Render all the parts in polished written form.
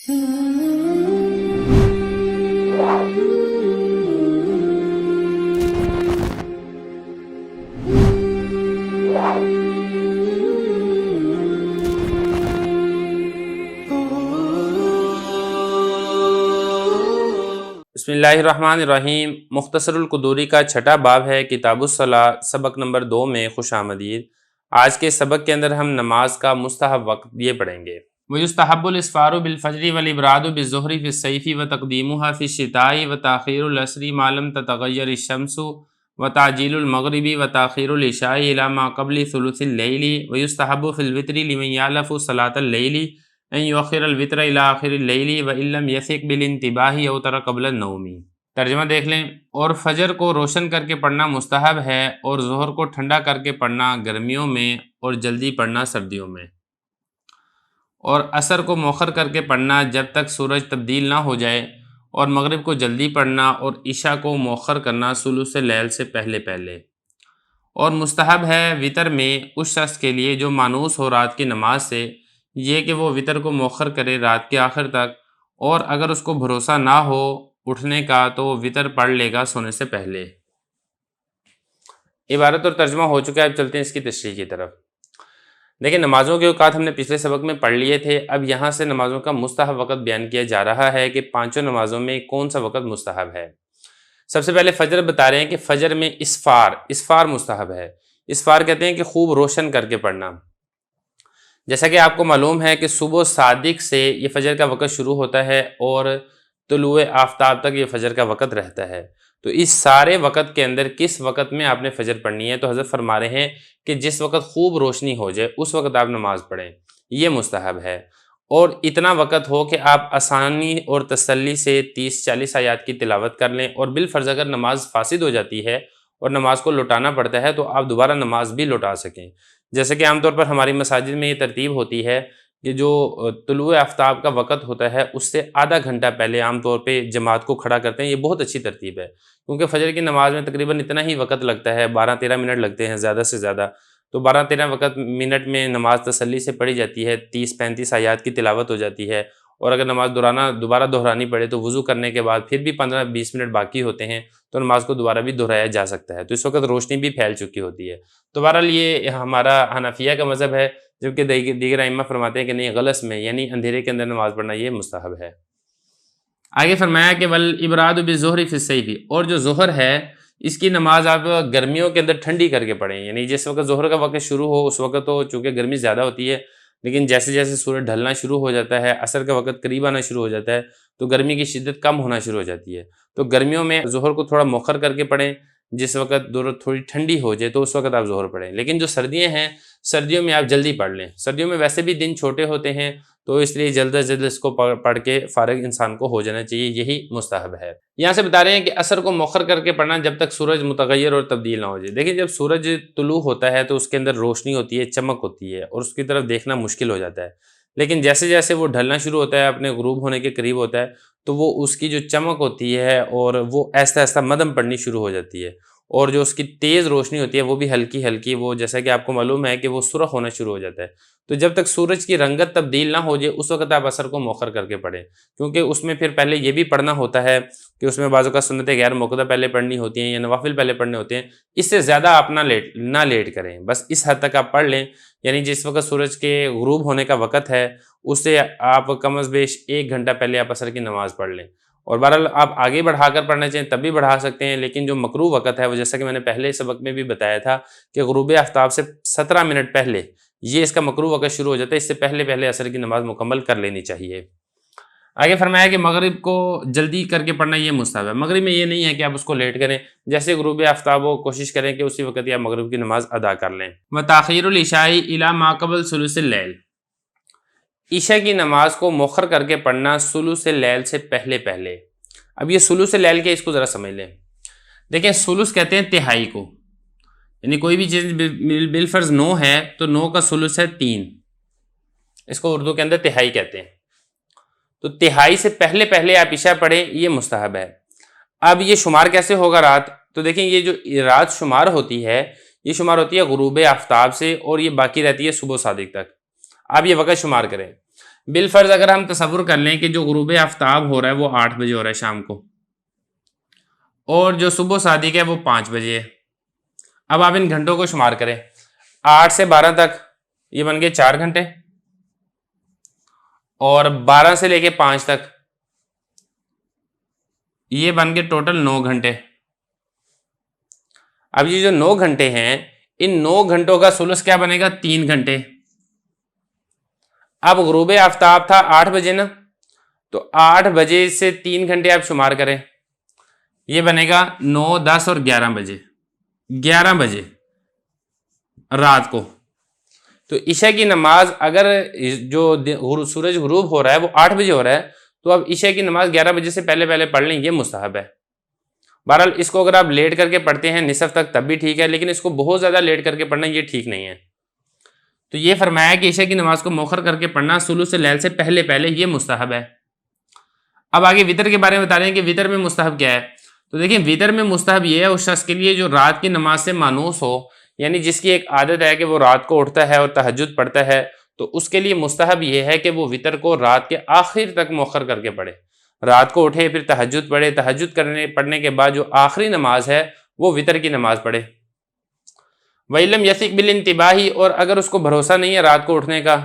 बिस्मिल्लाहिर्रहमानिर्रहीम। मुख्तसरुल कुदूरी का छठा बाब है किताबुस्सलाह, सबक नंबर 2 में खुश आमदीद। आज के सबक के अंदर हम नमाज का मुस्तहब वक्त ये पढ़ेंगे। वयुस्तहब्बुल इस्फारु बिल फज्रि वल इब्रादु बिज़्ज़ुहरि फ़िस सैफ़ि व तक़दीमुहा फ़िश शिताई व ताख़ीरुल अस्रि मा लम ततग़य्यर अश-शम्सु व ताजीलुल मग़रिबि व ताख़ीरुल इशाई इला मा क़ब्ल सुलुसिल लैली व युस्तहब्बु फ़िल वित्री लिमन यालफ़ु सलातल लैली अन युअख़्खिरल वित्र इला आख़िरिल लैली व इल्लम यसिक़ बिल इंतिबाहि औ तरा क़ब्ल नौमी। तर्जुमा देख लें। और फजर को रोशन करके पढ़ना मुस्तहब है और ज़ोहर को ठंडा करके पढ़ना गर्मियों में और जल्दी पढ़ना सर्दियों में, और असर को मौखर करके पढ़ना जब तक सूरज तब्दील ना हो जाए, और मगरिब को जल्दी पढ़ना और इशा को मौखर करना सुलुस लैल से पहले पहले। और मुस्तहब है वितर में उस शख्स के लिए जो मानूस हो रात की नमाज से, ये कि वो वितर को मौखर करे रात के आखिर तक, और अगर उसको भरोसा ना हो उठने का तो वो वितर पढ़ लेगा सोने से पहले। इबारत और तर्जुमा हो चुका है, अब चलते हैं इसकी तशरीह की तरफ। देखिए, नमाज़ों के औक़ात हमने पिछले सबक में पढ़ लिए थे। अब यहाँ से नमाज़ों का मुस्तहब वक़्त बयान किया जा रहा है कि पाँचों नमाज़ों में कौन सा वक़्त मुस्तहब है। सबसे पहले फ़जर बता रहे हैं कि फ़जर में इस्फ़ार मुस्तहब है। इस्फ़ार कहते हैं कि खूब रोशन करके पढ़ना। जैसा कि आपको मालूम है कि सुबह सादिक से ये फ़जर का वक़्त शुरू होता है और तुलुए आफ्ताब तक ये फ़जर का वक़्त रहता है। तो इस सारे वक़्त के अंदर किस वक़्त में आपने फ़जर पढ़नी है, तो हज़रत फरमा रहे हैं कि जिस वक़्त खूब रोशनी हो जाए उस वक़्त आप नमाज़ पढ़ें, ये मुस्तहब है। और इतना वक़्त हो कि आप आसानी और तसल्ली से 30-40 आयात की तिलावत कर लें, और बिलफ़र्ज़ अगर नमाज फ़ासिद हो जाती है और नमाज को लौटाना पड़ता है तो आप दोबारा नमाज भी लौटा सकें। जैसे कि आमतौर पर हमारी मसाजिद में ये तरतीब होती है कि जो तुलुए आफ्ताब का वक़्त होता है उससे आधा घंटा पहले आमतौर पे जमात को खड़ा करते हैं। ये बहुत अच्छी तरतीब है, क्योंकि फ़जर की नमाज में तकरीबन इतना ही वक़्त लगता है, 12-13 मिनट लगते हैं ज़्यादा से ज़्यादा। तो 12-13 मिनट में नमाज तसल्ली से पढ़ी जाती है, 30-35 आयात की तिलावत हो जाती है। और अगर नमाज दोबारा दोहरानी पड़े तो वज़ू करने के बाद फिर भी 15-20 मिनट बाकी होते हैं, तो नमाज को दोबारा भी दोहराया जा सकता है। तो इस वक्त रोशनी भी फैल चुकी होती है। तो बहरहाल ये हमारा हनफिया का मज़हब है, जबकि दीगर अइम्मा फरमाते हैं कि नहीं, गलस में यानी अंधेरे के अंदर नमाज पढ़ना ये मुस्तहब है। आगे फरमाया कि वल इब्रादु बिज़्ज़ुहरि फ़िस सैफ़ि, और जो ज़ोहर है इसकी नमाज आप गर्मियों के अंदर ठंडी करके पढ़ें। यानी जिस वक्त ज़ोहर का वक्त शुरू हो उस वक्त तो चूँकि गर्मी ज़्यादा होती है, लेकिन जैसे जैसे सूरज ढलना शुरू हो जाता है, असर का वक्त करीब आना शुरू हो जाता है, तो गर्मी की शिद्दत कम होना शुरू हो जाती है। तो गर्मियों में ज़ोहर को थोड़ा मौखर करके पढ़ें, जिस वक्त थोड़ी ठंडी हो जाए तो उस वक्त आप ज़ोहर पढ़ें। लेकिन जो सर्दियाँ हैं, सर्दियों में आप जल्दी पढ़ लें। सर्दियों में वैसे भी दिन छोटे होते हैं, तो इसलिए जल्द अज जल्द इसको पढ़ के फ़ारिग इंसान को हो जाना चाहिए, यही मुस्तहब है। यहाँ से बता रहे हैं कि असर को मौखर करके पढ़ना जब तक सूरज मुतग़य्यर और तब्दील ना हो जाए। देखिए, जब सूरज तुलू होता है तो उसके अंदर रोशनी होती है, चमक होती है, और उसकी तरफ देखना मुश्किल हो जाता है। लेकिन जैसे जैसे वो ढलना शुरू होता है, अपने ग़ुरूब होने के करीब होता है, तो वो उसकी जो चमक होती है और वो आहिस्ता आहिस्ता मदम पड़नी शुरू हो जाती है, और जो उसकी तेज़ रोशनी होती है वो भी हल्की हल्की, वो जैसा कि आपको मालूम है कि वो सुर्ख होना शुरू हो जाता है। तो जब तक सूरज की रंगत तब्दील ना हो जाए उस वक्त आप असर को मौखर करके पढ़ें, क्योंकि उसमें फिर पहले ये भी पढ़ना होता है कि उसमें बाज़ औक़ात सुन्नतें गैर मुक़द्दा पहले पढ़नी होती हैं या नवाफिल पहले पढ़ने होते हैं। इससे ज़्यादा आप ना लेट करें, बस इस हद तक आप पढ़ लें। यानी जिस वक्त सूरज के ग़ुरूब होने का वक़्त है उससे आप कम अज़ बेश 1 घंटा पहले आप असर की नमाज़ पढ़ लें। और बहरहाल आप आगे बढ़ाकर पढ़ना चाहें तब भी बढ़ा सकते हैं, लेकिन जो मकरूह वक़्त है वो, जैसा कि मैंने पहले सबक में भी बताया था कि ग़ुरूब आफ्ताब से 17 मिनट पहले ये इसका मकरूह वक़्त शुरू हो जाता है। इससे पहले पहले असर की नमाज़ मुकम्मल कर लेनी चाहिए। आगे फरमाया कि मगरिब को जल्दी करके पढ़ना ये मुस्तहब है। मगरिब में ये नहीं है कि आप उसको लेट करें, जैसे ग़ुरूब आफ्ताब हो कोशिश करें कि उसी वक़्त आप मगरिब की नमाज़ अदा कर लें। व ताख़ीरुल इशाई इला मा क़ब्ल सुलुसिल लैल, ईशा की नमाज को मौखर करके पढ़ना सुलुसिल लैल से पहले पहले। अब ये सुलुसिल लैल के इसको ज़रा समझ लें। देखिए, सुलुस कहते हैं तिहाई को, यानी कोई भी चीज़ बिलफ़र्ज़ 9 है तो 9 का सुलुस है 3, इसको उर्दू के अंदर तिहाई कहते हैं। तो तिहाई से पहले पहले आप इशा पढ़ें, ये मुस्तहब है। अब ये शुमार कैसे होगा रात, तो देखें ये जो रात शुमार होती है ये शुमार होती है ग़ुरूब आफ्ताब से, और ये बाकी रहती है सुबह सादिक तक। आप ये वक़्त शुमार करें। بالفرض اگر ہم تصور کر لیں کہ جو غروب آفتاب ہو رہا ہے وہ 8 بجے ہو رہا ہے شام کو، اور جو صبح صادق ہے وہ 5 بجے ہے۔ اب آپ ان گھنٹوں کو شمار کریں، 8 سے 12 تک یہ بن گئے 4 گھنٹے، اور 12 سے لے کے 5 تک یہ بن گئے ٹوٹل 9 گھنٹے۔ اب یہ جو 9 گھنٹے ہیں، ان 9 گھنٹوں کا ثلث کیا بنے گا؟ 3 گھنٹے۔ اب غروب آفتاب تھا 8 بجے نا، تو 8 بجے سے 3 گھنٹے آپ شمار کریں، یہ بنے گا 9، 10 اور 11 بجے، 11 بجے رات کو۔ تو عشاء کی نماز اگر جو سورج غروب ہو رہا ہے وہ 8 بجے ہو رہا ہے، تو اب عشاء کی نماز 11 بجے سے پہلے پہلے پڑھ لیں، یہ مستحب ہے۔ بہرحال اس کو اگر آپ لیٹ کر کے پڑھتے ہیں نصف تک تب بھی ٹھیک ہے، لیکن اس کو بہت زیادہ لیٹ کر کے پڑھنا یہ ٹھیک نہیں ہے۔ تو یہ فرمایا کہ عشاء کی نماز کو مؤخر کر کے پڑھنا ثلث اللیل سے پہلے پہلے یہ مستحب ہے۔ اب آگے وطر کے بارے میں بتا رہے ہیں کہ وطر میں مستحب کیا ہے۔ تو دیکھیں وطر میں مستحب یہ ہے اس شخص کے لیے جو رات کی نماز سے مانوس ہو، یعنی جس کی ایک عادت ہے کہ وہ رات کو اٹھتا ہے اور تہجد پڑھتا ہے، تو اس کے لیے مستحب یہ ہے کہ وہ وطر کو رات کے آخر تک مؤخر کر کے پڑھے، رات کو اٹھے پھر تہجد پڑھے، تہجد پڑھنے کے بعد جو آخری نماز ہے وہ وطر کی نماز پڑھے۔ وَإِلَّمْ يَثِقْ بِالْانْتِبَاهِ، اور اگر اس کو بھروسہ نہیں ہے رات کو اٹھنے کا،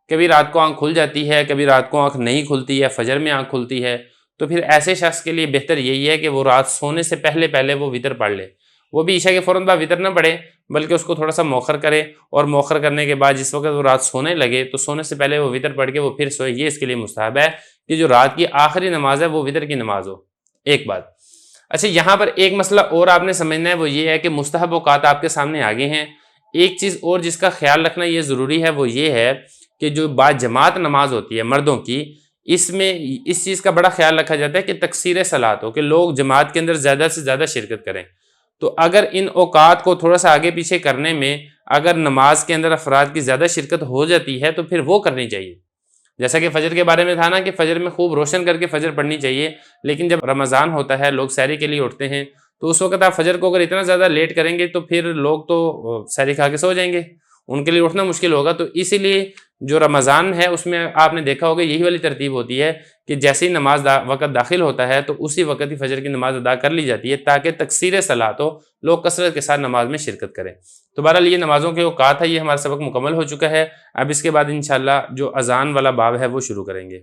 کبھی رات کو آنکھ کھل جاتی ہے، کبھی رات کو آنکھ نہیں کھلتی ہے، فجر میں آنکھ کھلتی ہے، تو پھر ایسے شخص کے لیے بہتر یہی ہے کہ وہ رات سونے سے پہلے پہلے وہ وطر پڑھ لے۔ وہ بھی عشاء کے فوراً بعد وطر نہ پڑھے، بلکہ اس کو تھوڑا سا مؤخر کرے، اور مؤخر کرنے کے بعد جس وقت وہ رات سونے لگے تو سونے سے پہلے وہ وطر پڑھ کے وہ پھر سوئے۔ یہ اس کے لیے مستحب ہے کہ جو رات کی آخری نماز ہے وہ وطر کی نماز ہو۔ ایک بات۔ اچھا، یہاں پر ایک مسئلہ اور آپ نے سمجھنا ہے، وہ یہ ہے کہ مستحب اوقات آپ کے سامنے آگے ہیں۔ ایک چیز اور جس کا خیال رکھنا یہ ضروری ہے وہ یہ ہے کہ جو با جماعت نماز ہوتی ہے مردوں کی، اس میں اس چیز کا بڑا خیال رکھا جاتا ہے کہ تکثیر صلاۃ ہو، کہ لوگ جماعت کے اندر زیادہ سے زیادہ شرکت کریں۔ تو اگر ان اوقات کو تھوڑا سا آگے پیچھے کرنے میں اگر نماز کے اندر افراد کی زیادہ شرکت ہو جاتی ہے تو پھر وہ کرنی چاہیے۔ جیسا کہ فجر کے بارے میں تھا نا کہ فجر میں خوب روشن کر کے فجر پڑھنی چاہیے، لیکن جب رمضان ہوتا ہے لوگ سحری کے لیے اٹھتے ہیں، تو اس وقت آپ فجر کو اگر اتنا زیادہ لیٹ کریں گے تو پھر لوگ تو سحری کھا کے سو جائیں گے، ان کے لیے اٹھنا مشکل ہوگا۔ تو اسی لیے جو رمضان ہے اس میں آپ نے دیکھا ہوگا یہی والی ترتیب ہوتی ہے کہ جیسے ہی نماز وقت داخل ہوتا ہے تو اسی وقت ہی فجر کی نماز ادا کر لی جاتی ہے، تاکہ تکثیر صلاۃ ہو، لوگ کثرت کے ساتھ نماز میں شرکت کریں۔ تو بہرحال یہ نمازوں کے اوقات ہے، یہ ہمارا سبق مکمل ہو چکا ہے۔ اب اس کے بعد انشاءاللہ جو اذان والا باب ہے وہ شروع کریں گے۔